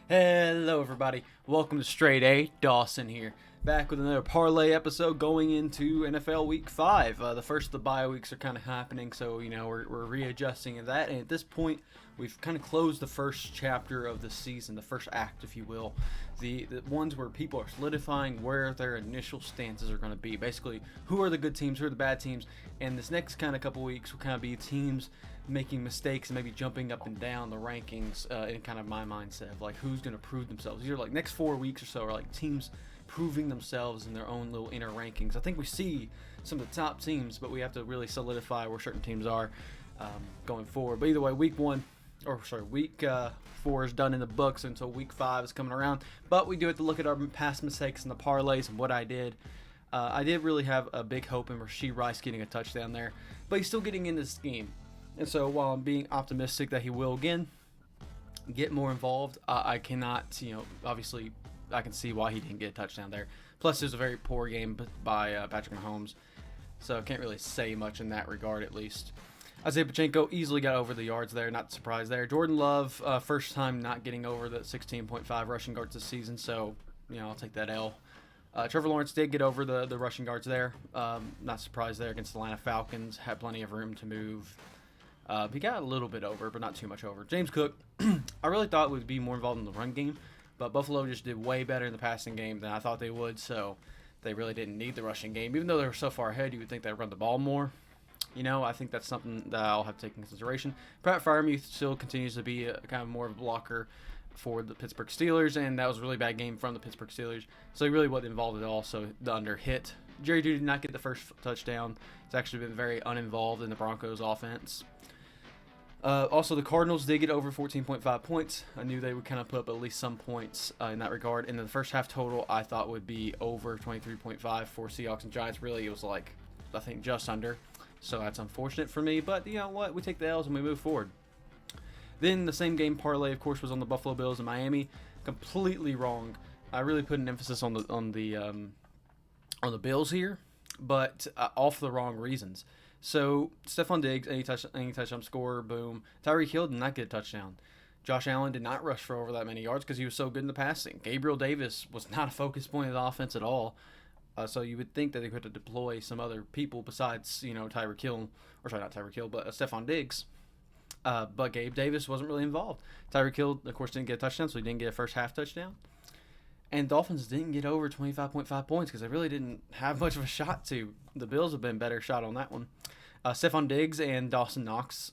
Hello, everybody. Welcome to StraightA. Dawson here, back with another parlay episode going into NFL Week 5. The first of the bye weeks are kind of happening, so we're readjusting to that. And at this point, we've kind of closed the first chapter of the season, the first act, if you will. The ones where people are solidifying where their initial stances are going to be. Basically, who are the good teams, who are the bad teams, and this next kind of couple weeks will kind of be teams making mistakes and maybe jumping up and down the rankings in kind of my mindset of like who's going to prove themselves. These are like next 4 weeks or so are like teams proving themselves in their own little inner rankings. I think we see some of the top teams, but we have to really solidify where certain teams are going forward. But either way, week 4 is done in the books until week 5 is coming around. But we do have to look at our past mistakes in the parlays and what I did. I did really have a big hope in Rashee Rice getting a touchdown there, but he's still getting in this game. And so while I'm being optimistic that he will again get more involved, I cannot, obviously I can see why he didn't get a touchdown there. Plus, it was a very poor game by Patrick Mahomes, so I can't really say much in that regard at least. Isaiah Pacheco easily got over the yards there, not surprised there. Jordan Love, first time not getting over the 16.5 rushing yards this season, so, I'll take that L. Trevor Lawrence did get over the rushing yards there. Not surprised there against the Atlanta Falcons. Had plenty of room to move. He got a little bit over, but not too much over. James Cook, I really thought would be more involved in the run game, but Buffalo just did way better in the passing game than I thought they would, so they really didn't need the rushing game. Even though they were so far ahead, you would think they'd run the ball more. I think that's something that I'll have to take into consideration. Pat Freiermuth still continues to be a kind of more of a blocker for the Pittsburgh Steelers, and that was a really bad game from the Pittsburgh Steelers, so he really wasn't involved at all, so the under hit. Jerry Jeudy did not get the first touchdown. It's actually been very uninvolved in the Broncos offense. Also, the Cardinals did get over 14.5 points. I knew they would kind of put up at least some points in that regard. And the first half total I thought would be over 23.5 for Seahawks and Giants. Really, it was like, I think, just under. So that's unfortunate for me. But you know what? We take the L's and we move forward. Then the same game parlay, of course, was on the Buffalo Bills and Miami. Completely wrong. I really put an emphasis on the Bills here, but all for the wrong reasons. So, Stephon Diggs, any touchdown scorer, boom. Tyreek Hill did not get a touchdown. Josh Allen did not rush for over that many yards because he was so good in the passing. Gabriel Davis was not a focus point of the offense at all. So you would think that they could deploy some other people besides, Tyreek Hill, or sorry, not Tyreek Hill, but Stephon Diggs. But Gabe Davis wasn't really involved. Tyreek Hill, of course, didn't get a touchdown, so he didn't get a first half touchdown. And Dolphins didn't get over 25.5 points because they really didn't have much of a shot to. The Bills have been better shot on that one. Stephon Diggs and Dawson Knox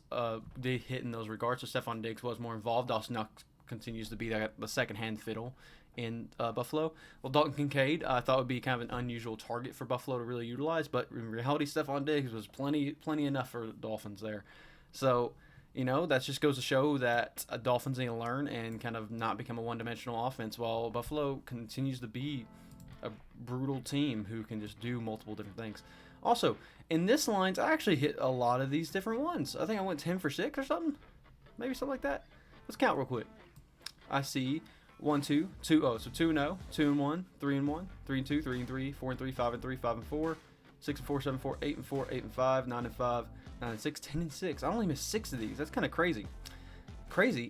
did hit in those regards, so Stephon Diggs was more involved. Dawson Knox continues to be the second-hand fiddle in Buffalo. Well, Dalton Kincaid I thought would be kind of an unusual target for Buffalo to really utilize, but in reality, Stephon Diggs was plenty enough for the Dolphins there. So, that just goes to show that Dolphins need to learn and kind of not become a one-dimensional offense while Buffalo continues to be a brutal team who can just do multiple different things. Also, in this lines, I actually hit a lot of these different ones. I think I went 10 for 6 or something. Maybe something like that. Let's count real quick. I see 1, 2, 2, oh, so 2 and 0, 2 and 1, 3 and 1, 3 and 2, 3 and 3, 4 and 3, 5 and 3, 5 and 4, 6 and 4, 7 and 4, 8 and 4, 8 and 5, 9 and 5, 9 and 6, 10 and 6. I only missed 6 of these. That's kind of crazy.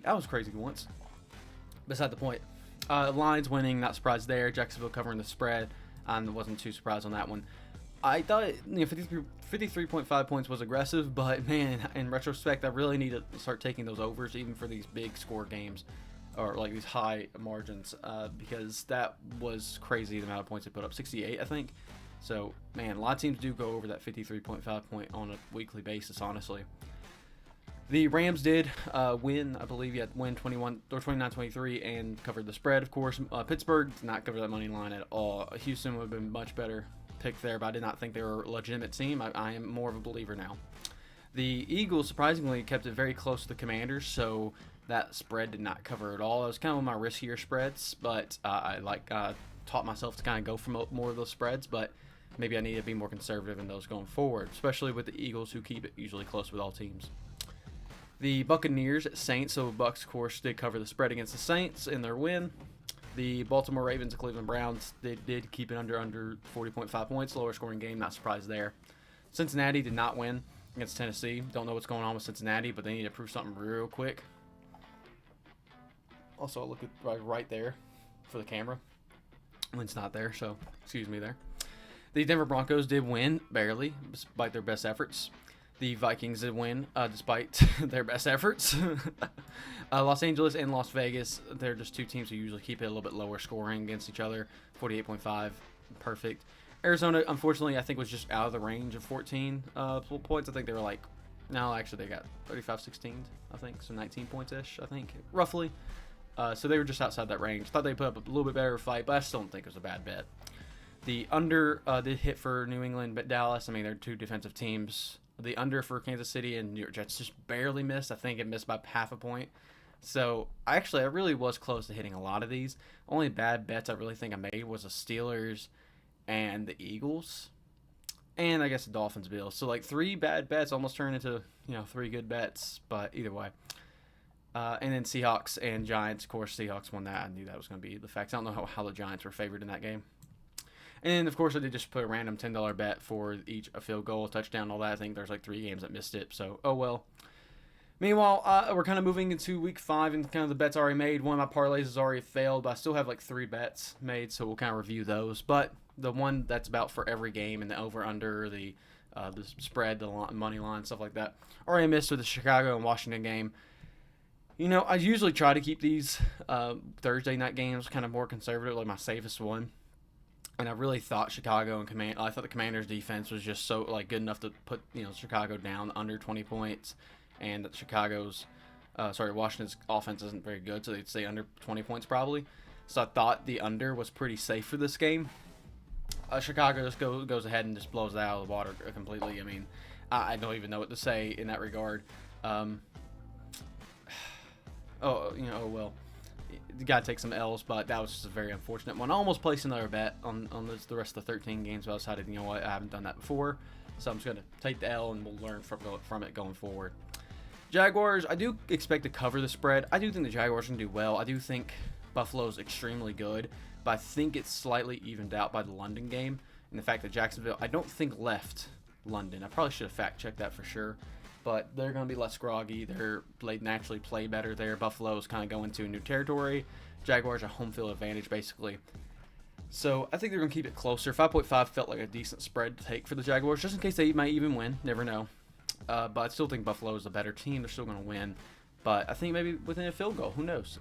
I was crazy once. Beside the point. Lions winning, not surprised there. Jacksonville covering the spread. I wasn't too surprised on that one. I thought 53.5 points was aggressive, but man, in retrospect, I really need to start taking those overs even for these big score games or like these high margins because that was crazy the amount of points they put up. 68, I think. So, man, a lot of teams do go over that 53.5 point on a weekly basis, honestly. The Rams did win, I believe, win 29-23 and covered the spread, of course. Pittsburgh did not cover that money line at all. Houston would have been much better pick there, but I did not think they were a legitimate team. I am more of a believer now. The Eagles surprisingly kept it very close to the Commanders, so that spread did not cover at all. It was kind of one of my riskier spreads, but I taught myself to kind of go for more of those spreads, but maybe I need to be more conservative in those going forward, especially with the Eagles who keep it usually close with all teams. The Buccaneers at Saints, so Bucs, of course, did cover the spread against the Saints in their win. The Baltimore Ravens and Cleveland Browns, they did keep it under 40.5 points, lower scoring game, not surprised there. Cincinnati did not win against Tennessee. Don't know what's going on with Cincinnati, but they need to prove something real quick. Also, I'll look at right there for the camera. Lynn's not there, so excuse me there. The Denver Broncos did win, barely, despite their best efforts. The Vikings did win, despite their best efforts. Los Angeles and Las Vegas, they're just two teams who usually keep it a little bit lower scoring against each other. 48.5, perfect. Arizona, unfortunately, I think was just out of the range of 14 points. I think they were like, no, actually they got 35-16, I think, so 19 points-ish, I think, roughly. So they were just outside that range. Thought they put up a little bit better fight, but I still don't think it was a bad bet. The under did hit for New England, but Dallas, I mean, they're two defensive teams. The under for Kansas City and New York Jets just barely missed. I think it missed by half a point. So, I really was close to hitting a lot of these. Only bad bets I really think I made was the Steelers and the Eagles. And I guess the Dolphins Bills. So, like, 3 bad bets almost turned into, 3 good bets. But either way. And then Seahawks and Giants. Of course, Seahawks won that. I knew that was going to be the facts. I don't know how the Giants were favored in that game. And, of course, I did just put a random $10 bet for each a field goal, a touchdown, all that. I think there's like 3 games that missed it. So, oh well. Meanwhile, we're kind of moving into week 5, and kind of the bets already made. One of my parlays has already failed, but I still have like 3 bets made, so we'll kind of review those. But the one that's about for every game, and the over-under, the spread, the money line, stuff like that, already missed with the Chicago and Washington game. I usually try to keep these Thursday night games kind of more conservative, like my safest one. And I really thought Chicago and I thought the Commanders' defense was just so good enough to put Chicago down under 20 points, and that Washington's offense isn't very good, so they'd stay under 20 points probably. So I thought the under was pretty safe for this game. Chicago just goes ahead and just blows it out of the water completely. I mean, I don't even know what to say in that regard. Oh well. You got to take some L's, but that was just a very unfortunate one. I almost placed another bet on the rest of the 13 games, but I decided, you know what, I haven't done that before, so I'm just going to take the L and we'll learn from it going forward. Jaguars, I do expect to cover the spread. I do think the Jaguars can do well. I do think Buffalo's extremely good, but I think it's slightly evened out by the London game and the fact that Jacksonville, I don't think, left London. I probably should have fact-checked that for sure. But they're going to be less groggy. They naturally play better there. Buffalo's kind of going to new territory. Jaguars are home field advantage, basically. So I think they're going to keep it closer. 5.5 felt like a decent spread to take for the Jaguars, just in case they might even win. Never know. But I still think Buffalo is a better team. They're still going to win. But I think maybe within a field goal. Who knows?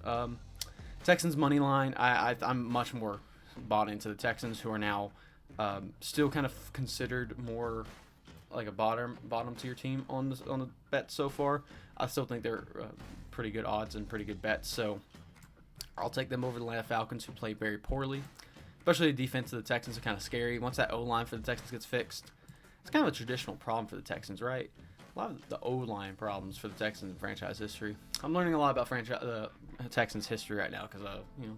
Texans money line. I'm much more bought into the Texans, who are now still kind of considered more like a bottom tier team on the bet so far. I still think they're pretty good odds and pretty good bets, so I'll take them over the Atlanta Falcons, who play very poorly. Especially the defense of the Texans are kind of scary. Once that O-line for the Texans gets fixed, it's kind of a traditional problem for the Texans, right? A lot of the O-line problems for the Texans in franchise history. I'm learning a lot about the Texans history right now because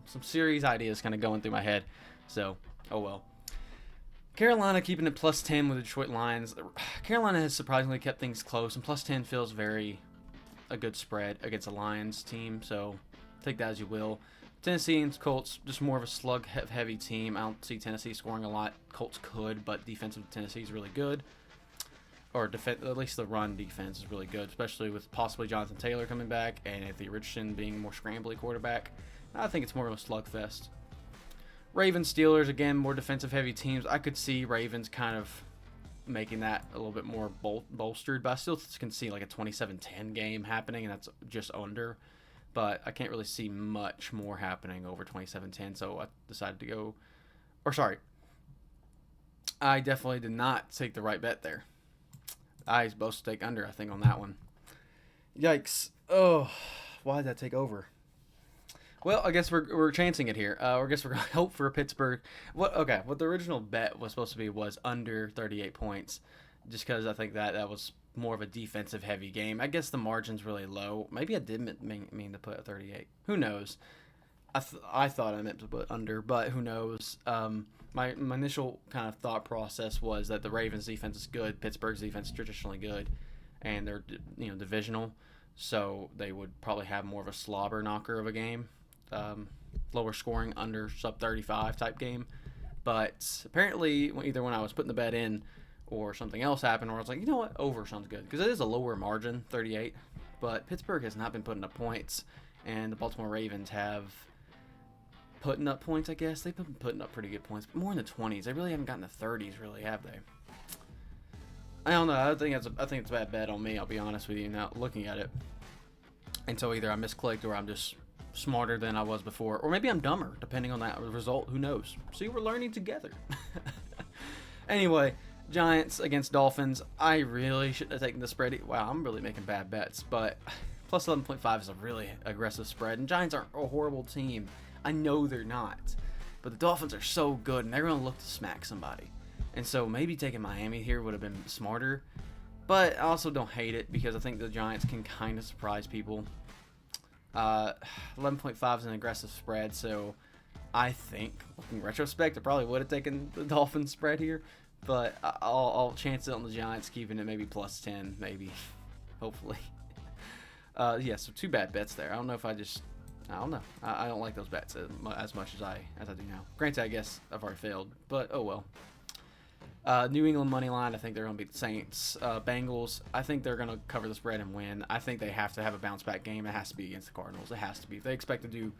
some series ideas kind of going through my head. So, oh well. Carolina keeping it plus 10 with the Detroit Lions. Carolina has surprisingly kept things close, and plus 10 feels a good spread against a Lions team, so take that as you will. Tennessee and Colts, just more of a slug-heavy team. I don't see Tennessee scoring a lot. Colts could, but defensive Tennessee is really good. Or at least the run defense is really good, especially with possibly Jonathan Taylor coming back and Anthony Richardson being more scrambly quarterback. I think it's more of a slugfest. Ravens, Steelers, again, more defensive-heavy teams. I could see Ravens kind of making that a little bit more bolstered, but I still can see like a 27-10 game happening, and that's just under. But I can't really see much more happening over 27-10, so I decided to go... I definitely did not take the right bet there. I was supposed to take under, I think, on that one. Yikes. Oh, why did that take over? Well, I guess we're chancing it here. I guess we're going to hope for Pittsburgh. What the original bet was supposed to be was under 38 points, just because I think that was more of a defensive-heavy game. I guess the margin's really low. Maybe I did mean to put a 38. Who knows? I thought I meant to put under, but who knows? My initial kind of thought process was that the Ravens' defense is good, Pittsburgh's defense is traditionally good, and they're divisional, so they would probably have more of a slobber knocker of a game. Lower scoring, under sub 35 type game. But apparently, either when I was putting the bet in or something else happened, where I was like, you know what, over sounds good. Because it is a lower margin, 38. But Pittsburgh has not been putting up points. and the Baltimore Ravens have putting up points, I guess. They've been putting up pretty good points, but more in the 20s. They really haven't gotten the 30s, really, have they? I don't know. I think it's a bad bet on me, I'll be honest with you, now looking at it. And so either I misclicked or I'm just smarter than I was before. Or maybe I'm dumber, depending on that result. Who knows? See, we're learning together. Anyway, Giants against Dolphins. I really shouldn't have taken the spread. Wow, I'm really making bad bets. But plus 11.5 is a really aggressive spread. And Giants aren't a horrible team. I know they're not. But the Dolphins are so good, and they're going to look to smack somebody. And so maybe taking Miami here would have been smarter. But I also don't hate it because I think the Giants can kind of surprise people. 11.5 is an aggressive spread, so I think, looking in retrospect, I probably would have taken the Dolphins spread here. But I'll chance it on the Giants, keeping it maybe plus 10, maybe, hopefully. Yeah, so 2 bad bets there. I don't know if I don't know. I don't like those bets as much as I do now. Granted, I guess I've already failed, but oh well. New England money line, I think they're going to beat the Saints. Bengals, I think they're going to cover the spread and win. I think they have to have a bounce back game. It has to be against the Cardinals. It has to be. If they expect to do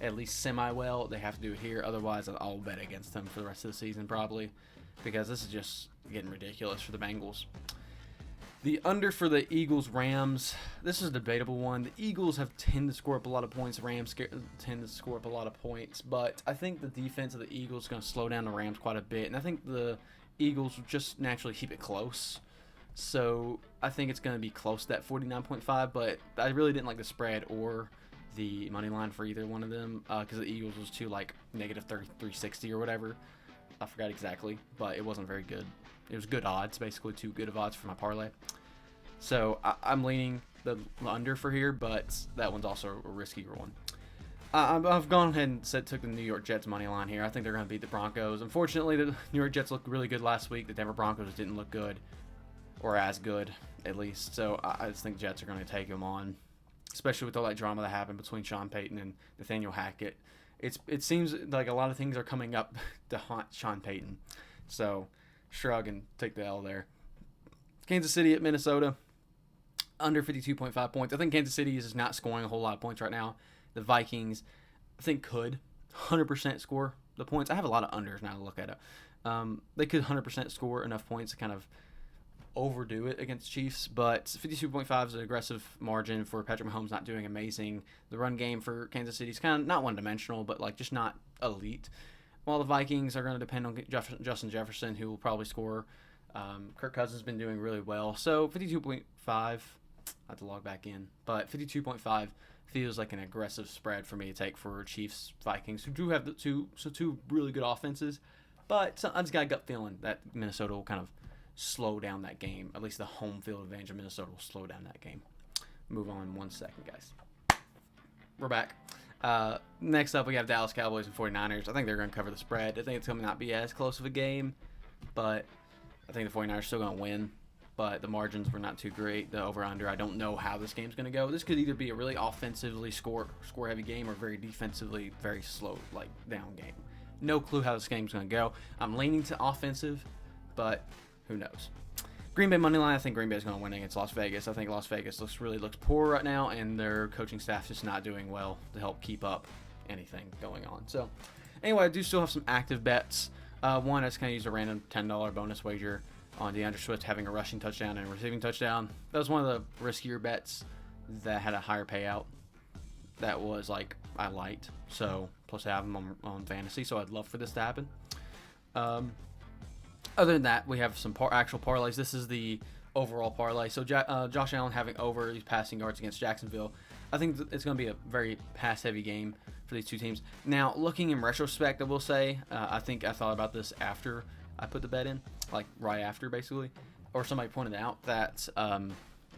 at least semi-well, they have to do it here. Otherwise, I'll bet against them for the rest of the season probably, because this is just getting ridiculous for the Bengals. The under for the Eagles-Rams, this is a debatable one. The Eagles tend to score up a lot of points. The Rams tend to score up a lot of points. But I think the defense of the Eagles is going to slow down the Rams quite a bit. And I think the Eagles will just naturally keep it close. So I think it's going to be close to that 49.5. But I really didn't like the spread or the money line for either one of them, because the Eagles was to like negative 360 or whatever. I forgot exactly, but it wasn't very good. It was good odds, basically too good of odds for my parlay. So I'm leaning the under for here, but that one's also a riskier one. I've gone ahead and took the New York Jets money line here. I think they're going to beat the Broncos. Unfortunately, the New York Jets looked really good last week. The Denver Broncos didn't look good, or as good, at least. So I just think Jets are going to take them on, especially with all that drama that happened between Sean Payton and Nathaniel Hackett. It seems like a lot of things are coming up to haunt Sean Payton. So shrug and take the L there. Kansas City at Minnesota, under 52.5 points. I think Kansas City is not scoring a whole lot of points right now. The Vikings, I think, could 100% score the points. I have a lot of unders now to look at it. They could 100% score enough points to kind of overdo it against Chiefs, but 52.5 is an aggressive margin for Patrick Mahomes not doing amazing. The run game for Kansas City is kind of not one-dimensional, but like just not elite. While the Vikings are going to depend on Justin Jefferson, who will probably score. Kirk Cousins has been doing really well. So 52.5, I have to log back in, but 52.5 feels like an aggressive spread for me to take for Chiefs Vikings, who do have two really good offenses. But I just got a gut feeling that Minnesota will kind of slow down that game. At least the home field advantage of Minnesota will slow down that game. Move on 1 second, guys. We're back. Next up, we have Dallas Cowboys and 49ers. I think they're going to cover the spread. I think it's going to not be as close of a game, but I think the 49ers are still going to win. But the margins were not too great. The over-under, I don't know how this game's going to go. This could either be a really offensively score-heavy game or very defensively, very slow, like, down game. No clue how this game's going to go. I'm leaning to offensive, but who knows. Green Bay money line, I think Green Bay's going to win against Las Vegas. I think Las Vegas looks poor right now, and their coaching staff's just not doing well to help keep up anything going on. So, anyway, I do still have some active bets. One, I just kind of used a random $10 bonus wager on DeAndre Swift having a rushing touchdown and a receiving touchdown. That was one of the riskier bets that had a higher payout. That was like I liked. So plus I have them on fantasy, so I'd love for this to happen. Other than that, we have some actual parlays. This is the overall parlay. So Josh Allen having over his passing yards against Jacksonville. I think it's going to be a very pass-heavy game for these two teams. Now, looking in retrospect, I will say, I think I thought about this after I put the bet in, like right after, basically. Or somebody pointed out that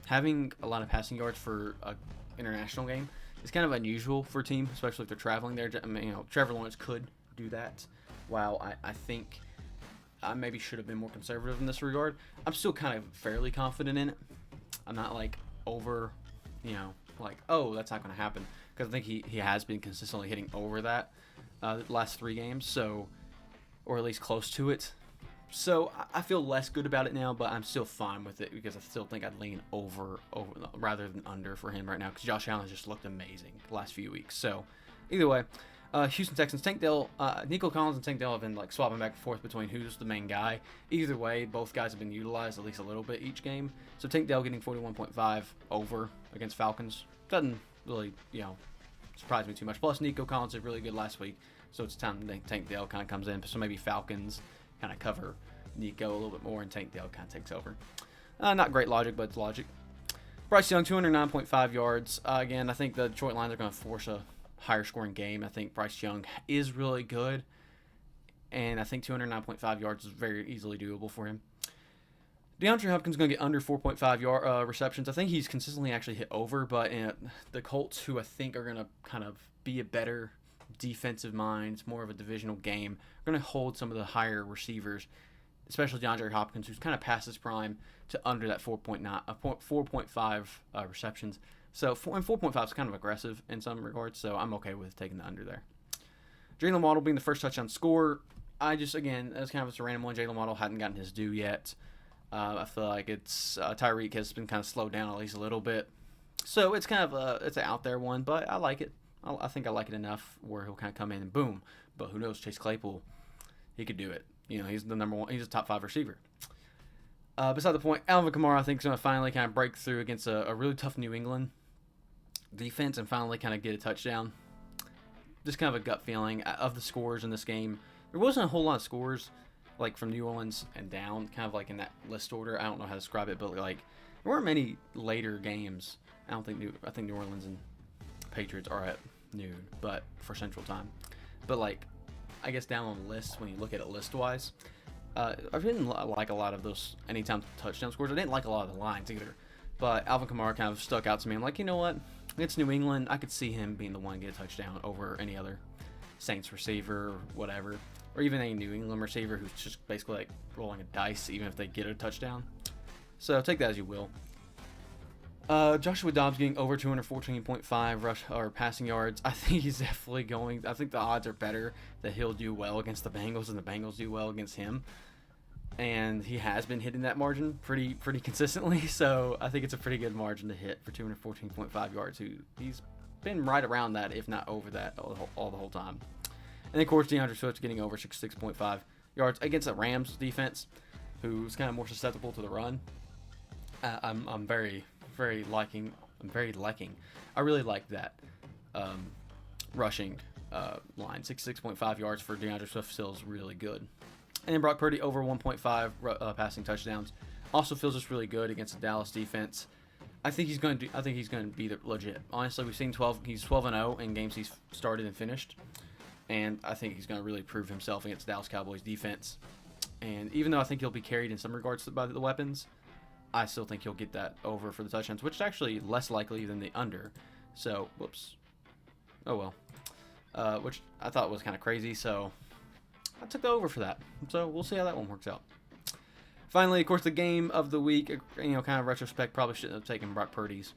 having a lot of passing yards for an international game is kind of unusual for a team, especially if they're traveling there. I mean, Trevor Lawrence could do that. While I think I maybe should have been more conservative in this regard, I'm still kind of fairly confident in it. I'm not like over, like, oh, that's not going to happen, because I think he has been consistently hitting over that the last 3 games, so, or at least close to it. So I feel less good about it now, but I'm still fine with it because I still think I'd lean over rather than under for him right now because Josh Allen has just looked amazing the last few weeks. So either way, Houston Texans, Tank Dell, Nico Collins and Tank Dell have been like swapping back and forth between who's the main guy. Either way, both guys have been utilized at least a little bit each game. So Tank Dell getting 41.5 over against Falcons doesn't really, surprise me too much. Plus, Nico Collins did really good last week, so it's time Tank Dell kind of comes in. So maybe Falcons kind of cover Nico a little bit more, and Tank Dell kind of takes over. Not great logic, but it's logic. Bryce Young, 209.5 yards. Again, I think the Detroit Lions are going to force a higher scoring game. I think Bryce Young is really good, and I think 209.5 yards is very easily doable for him. DeAndre Hopkins is going to get under 4.5 receptions. I think he's consistently actually hit over, but the Colts, who I think are going to kind of be a better defensive mind, it's more of a divisional game, are going to hold some of the higher receivers, especially DeAndre Hopkins, who's kind of past his prime, to under that 4.5 receptions. So 4.5 is kind of aggressive in some regards, so I'm okay with taking the under there. Jalen Waddle being the first touchdown scorer, again, that's kind of a random one. Jalen Waddle hadn't gotten his due yet. I feel like it's Tyreek has been kind of slowed down at least a little bit. So it's kind of it's an out there one, but I like it. I think I like it enough where he'll kind of come in and boom. But who knows, Chase Claypool, he could do it. He's the number one. He's a top 5 receiver. Beside the point, Alvin Kamara I think is going to finally kind of break through against a really tough New England defense and finally kind of get a touchdown. Just kind of a gut feeling of the scores in this game. There wasn't a whole lot of scores like from New Orleans and down, kind of like in that list order. I don't know how to describe it, but like there weren't many later games. I think New Orleans and Patriots are at noon, but for Central Time. But like, I guess down on the list when you look at it list wise, I didn't like a lot of those anytime touchdown scores. I didn't like a lot of the lines either. But Alvin Kamara kind of stuck out to me. I'm like, you know what? It's New England. I could see him being the one to get a touchdown over any other Saints receiver or whatever. Or even a New England receiver who's just basically like rolling a dice even if they get a touchdown. So take that as you will. Joshua Dobbs getting over 214.5 rush or passing yards. I think he's definitely going. I think the odds are better that he'll do well against the Bengals and the Bengals do well against him. And he has been hitting that margin pretty consistently. So I think it's a pretty good margin to hit for 214.5 yards. He's been right around that, if not over that, all the whole time. And then, of course, DeAndre Swift getting over 66.5 yards against the Rams defense, who's kind of more susceptible to the run. I'm very liking. I really like that rushing line. 66.5 yards for DeAndre Swift still is really good. And then Brock Purdy over 1.5 passing touchdowns. Also feels just really good against the Dallas defense. I think he's going to be legit. Honestly, we've seen 12. He's 12-0 in games he's started and finished, and I think he's going to really prove himself against the Dallas Cowboys defense. And even though I think he'll be carried in some regards by the weapons, I still think he'll get that over for the touchdowns, which is actually less likely than the under. So, whoops. Oh well. Which I thought was kind of crazy. So I took the over for that. So we'll see how that one works out. Finally, of course, the game of the week, kind of retrospect, probably shouldn't have taken Brock Purdy's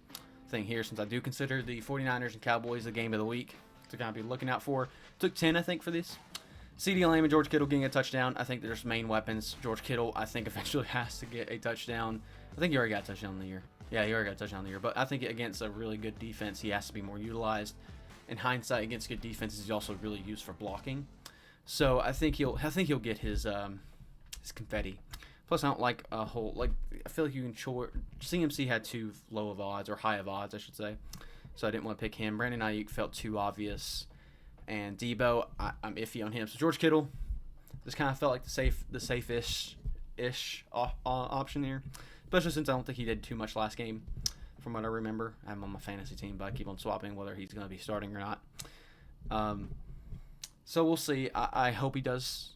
thing here since I do consider the 49ers and Cowboys the game of the week to kind of be looking out for. Took 10, I think, for this. CeeDee Lamb and George Kittle getting a touchdown. I think there's main weapons. George Kittle, I think, eventually has to get a touchdown. I think he already got a touchdown in the year. Yeah, he already got a touchdown in the year. But I think against a really good defense, he has to be more utilized. In hindsight, against good defenses, he's also really used for blocking. So I think he'll get his confetti. Plus, I don't like a whole I feel like you can CMC had too low of odds or high of odds, I should say. So I didn't want to pick him. Brandon Ayuk felt too obvious, and Debo, I'm iffy on him. So George Kittle just kind of felt like the safe-ish option here, especially since I don't think he did too much last game, from what I remember. I'm on my fantasy team, but I keep on swapping whether he's going to be starting or not. So we'll see. I hope he does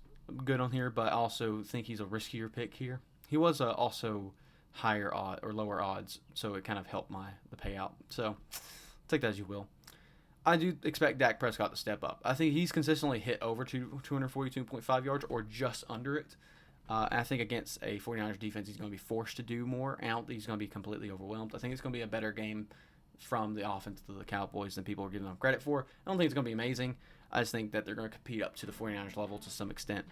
good on here, but I also think he's a riskier pick here. He was also higher odd or lower odds, so it kind of helped the payout. So take that as you will. I do expect Dak Prescott to step up. I think he's consistently hit over 242.5 yards or just under it. I think against a 49ers defense, he's going to be forced to do more. I don't think he's going to be completely overwhelmed. I think it's going to be a better game from the offense to the Cowboys than people are giving them credit for. I don't think it's going to be amazing. I just think that they're going to compete up to the 49ers level to some extent.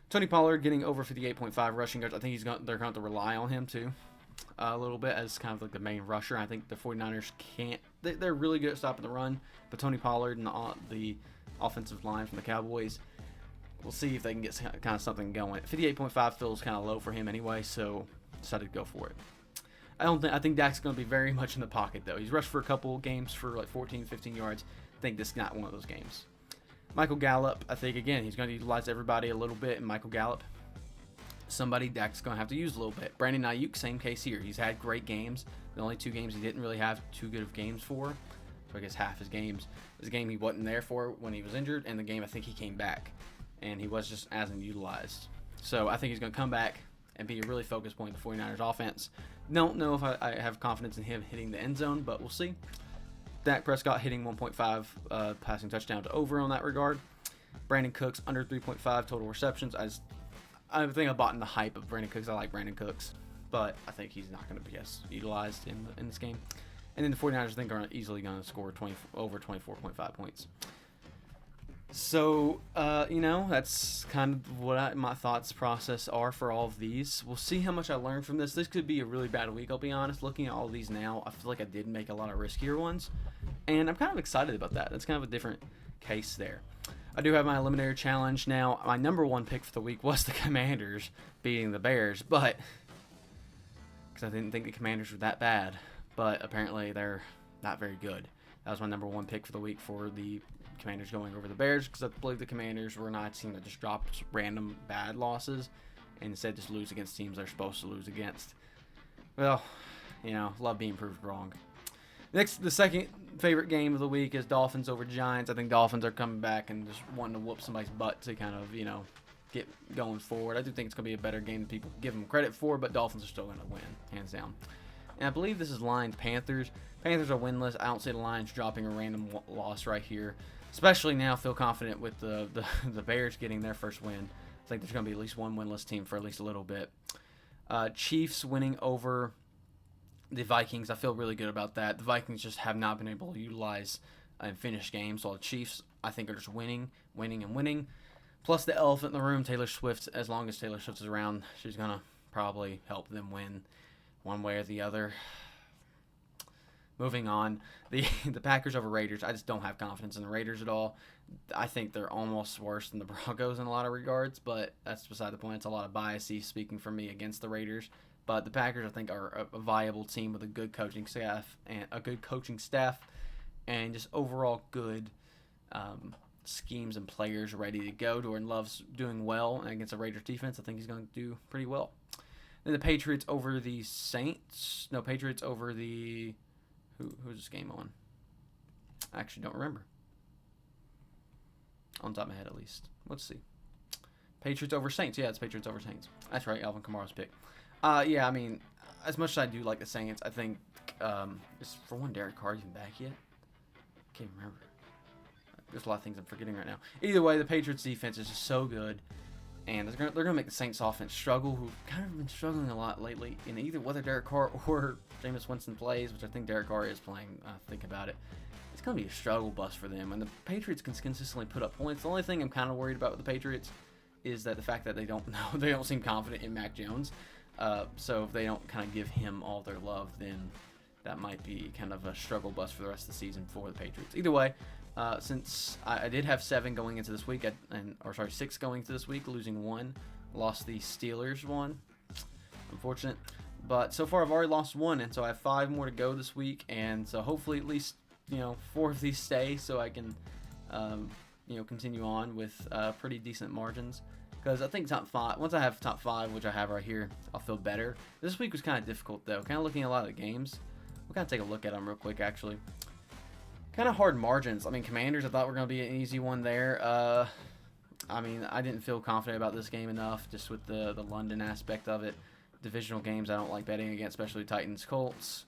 Tony Pollard getting over 58.5 rushing yards. I think they're going to rely on him too a little bit as kind of like the main rusher. I think the 49ers can't. They're really good at stopping the run, but Tony Pollard and the offensive line from the Cowboys, we'll see if they can get kind of something going. 58.5 feels kind of low for him anyway, so decided to go for it. I think Dak's going to be very much in the pocket though. He's rushed for a couple games for like 14, 15 yards. I think this is not one of those games. Michael Gallup, I think, again, he's going to utilize everybody a little bit. And Michael Gallup, somebody Dak's going to have to use a little bit. Brandon Ayuk, same case here. He's had great games. The only 2 games he didn't really have too good of games for. So I guess half his games. Was a game he wasn't there for when he was injured, and the game I think he came back. And he was just as unutilized. So I think he's going to come back and be a really focused point of the 49ers offense. Don't know if I have confidence in him hitting the end zone, but we'll see. Dak Prescott hitting 1.5 passing touchdown to over on that regard. Brandon Cooks under 3.5 total receptions. I think I bought in the hype of Brandon Cooks. I like Brandon Cooks, but I think he's not going to be as utilized in this game. And then the 49ers I think are easily going to score over 24.5 points. So, that's kind of what my thoughts process are for all of these. We'll see how much I learned from this. This could be a really bad week, I'll be honest. Looking at all these now, I feel like I did make a lot of riskier ones. And I'm kind of excited about that. That's kind of a different case there. I do have my eliminator challenge now. My number 1 pick for the week was the Commanders beating the Bears, but because I didn't think the Commanders were that bad. But apparently they're not very good. That was my number 1 pick for the week for the Commanders going over the Bears, because I believe the Commanders were not a team that just dropped random bad losses and instead just lose against teams they're supposed to lose against. Well, love being proved wrong. Next, the second favorite game of the week is Dolphins over Giants. I think Dolphins are coming back and just wanting to whoop somebody's butt to kind of, get going forward. I do think it's going to be a better game than people give them credit for, but Dolphins are still going to win, hands down. And I believe this is Lions-Panthers. Panthers are winless. I don't see the Lions dropping a random loss right here. Especially now, feel confident with the Bears getting their first win. I think there's going to be at least one winless team for at least a little bit. Chiefs winning over the Vikings. I feel really good about that. The Vikings just have not been able to utilize and finish games. While the Chiefs, I think, are just winning. Plus the elephant in the room, Taylor Swift. As long as Taylor Swift is around, she's going to probably help them win one way or the other. Moving on, the Packers over Raiders. I just don't have confidence in the Raiders at all. I think they're almost worse than the Broncos in a lot of regards, but that's beside the point. It's a lot of bias speaking from me against the Raiders. But the Packers, I think, are a viable team with a good coaching staff and just overall good schemes and players ready to go. Jordan Love's doing well against the Raiders defense. I think he's going to do pretty well. Then the Patriots over the Saints. No, Patriots over the... Who's this game on? I actually don't remember. On top of my head, at least. Let's see. Patriots over Saints. Yeah, it's Patriots over Saints. That's right, Alvin Kamara's pick. Yeah, I mean, as much as I do like the Saints, I think, is for one, Derek Carr even back yet? Can't remember. There's a lot of things I'm forgetting right now. Either way, the Patriots defense is just so good. And they're going to make the Saints offense struggle, who've kind of been struggling a lot lately. In either whether Derek Carr or Jameis Winston plays, which I think Derek Carr is playing, think about it. It's going to be a struggle bus for them. And the Patriots can consistently put up points. The only thing I'm kind of worried about with the Patriots is that the fact that they don't seem confident in Mac Jones. So if they don't kind of give him all their love, then that might be kind of a struggle bus for the rest of the season for the Patriots. Either way, since I did have 7 going into this week, 6 going into this week, losing 1, lost the Steelers 1, unfortunate. But so far I've already lost 1, and so I have 5 more to go this week, and so hopefully at least 4 of these stay, so I can continue on with pretty decent margins. Because I think top 5, once I have top 5, which I have right here, I'll feel better. This week was kind of difficult though, kind of looking at a lot of the games. We'll kind of take a look at them real quick actually. Kind of hard margins. I mean, Commanders, I thought were going to be an easy one there. I mean, I didn't feel confident about this game enough, just with the London aspect of it. Divisional games I don't like betting against, especially Titans, Colts.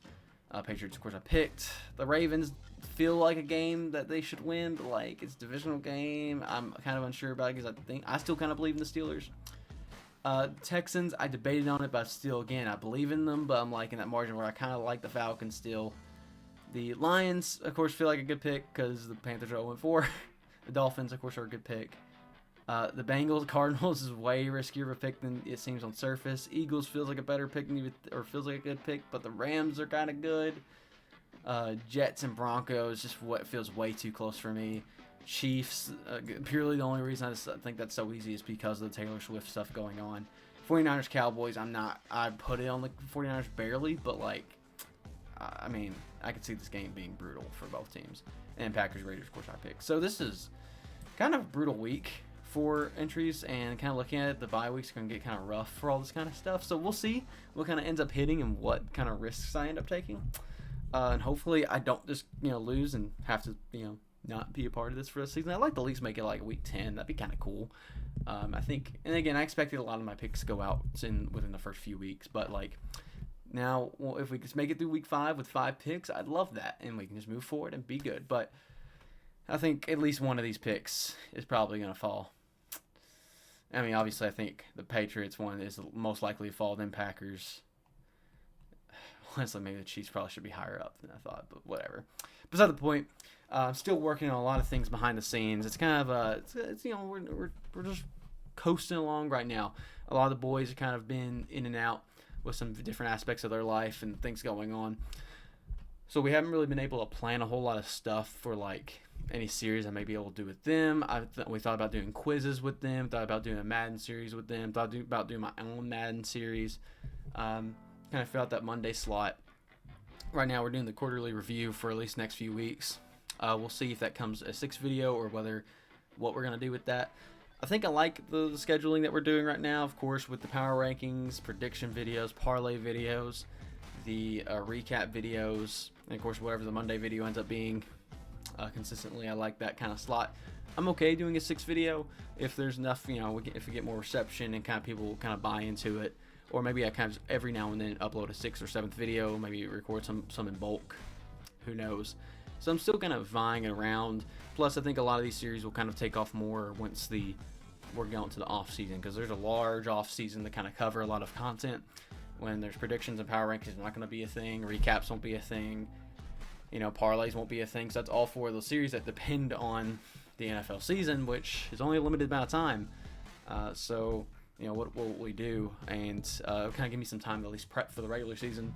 Patriots, of course, I picked. The Ravens feel like a game that they should win, but it's a divisional game. I'm kind of unsure about it because I still kind of believe in the Steelers. Texans, I debated on it, but still, again, I believe in them, but I'm in that margin where I kind of like the Falcons still. The Lions, of course, feel like a good pick because the Panthers are 0-4. The Dolphins, of course, are a good pick. The Bengals Cardinals is way riskier of a pick than it seems on surface. Eagles feels like a better pick than feels like a good pick, but the Rams are kind of good. Jets and Broncos just what feels way too close for me. Chiefs, purely the only reason I think that's so easy is because of the Taylor Swift stuff going on. 49ers Cowboys, I put it on the 49ers barely, but like, I mean, I could see this game being brutal for both teams. And Packers Raiders, of course, I picked. So this is kind of a brutal week for entries, and kind of looking at it, the bye week's going to get kind of rough for all this kind of stuff. So we'll see what kind of ends up hitting and what kind of risks I end up taking. And hopefully I don't just, lose and have to, not be a part of this for the season. I'd like to at least make it like week 10. That'd be kind of cool. I think, and again, I expected a lot of my picks to go out within the first few weeks, but like now, if we just make it through week 5 with 5 picks, I'd love that, and we can just move forward and be good. But I think at least one of these picks is probably going to fall. I mean, obviously, I think the Patriots one is most likely to fall, then Packers. Honestly, maybe the Chiefs probably should be higher up than I thought, but whatever. Beside the point, I'm still working on a lot of things behind the scenes. It's kind of we're just coasting along right now. A lot of the boys have kind of been in and out with some different aspects of their life and things going on. So we haven't really been able to plan a whole lot of stuff for like any series I may be able to do with them. We thought about doing quizzes with them, thought about doing a Madden series with them, thought about doing my own Madden series. Kind of filled out that Monday slot. Right now we're doing the quarterly review for at least next few weeks. We'll see if that comes a 6th video or what we're going to do with that. I think I like the scheduling that we're doing right now, of course, with the power rankings, prediction videos, parlay videos, the recap videos, and of course whatever the Monday video ends up being consistently. I like that kind of slot. I'm okay doing a 6th video if there's enough, if we get more reception and kind of people kind of buy into it. Or maybe I kind of every now and then upload a 6th or 7th video, maybe record some in bulk. Who knows? So I'm still kind of vying around. Plus, I think a lot of these series will kind of take off more once we're going to the off season, because there's a large off season to kind of cover a lot of content. When there's predictions and power rankings, not going to be a thing. Recaps won't be a thing. Parlays won't be a thing. So that's all 4 of those series that depend on the NFL season, which is only a limited amount of time. So what will we do? And it'll kind of give me some time to at least prep for the regular season.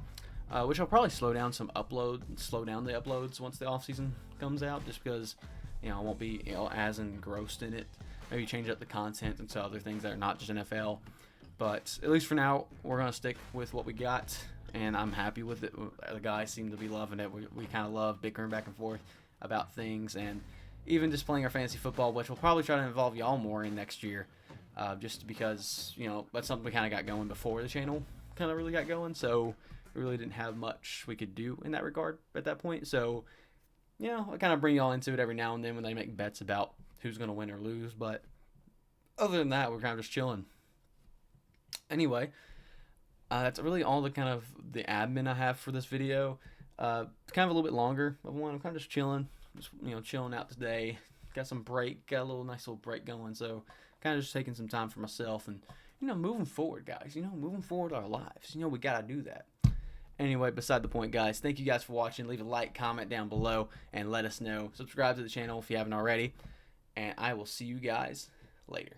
Which I'll probably slow down the uploads once the off season comes out, just because I won't be as engrossed in it. Maybe change up the content into other things that are not just NFL. But at least for now, we're gonna stick with what we got, and I'm happy with it. The guys seem to be loving it. We kind of love bickering back and forth about things, and even just playing our fantasy football, which we'll probably try to involve y'all more in next year, just because that's something we kind of got going before the channel kind of really got going. So we really didn't have much we could do in that regard at that point. So, I kind of bring y'all into it every now and then when they make bets about who's going to win or lose. But other than that, we're kind of just chilling. Anyway, that's really all the kind of the admin I have for this video. Kind of a little bit longer of one. I'm kind of just chilling. Just, chilling out today. Got a nice little break going. So kind of just taking some time for myself and, moving forward, guys. Moving forward our lives. We got to do that. Anyway, beside the point, guys, thank you guys for watching. Leave a like, comment down below, and let us know. Subscribe to the channel if you haven't already. And I will see you guys later.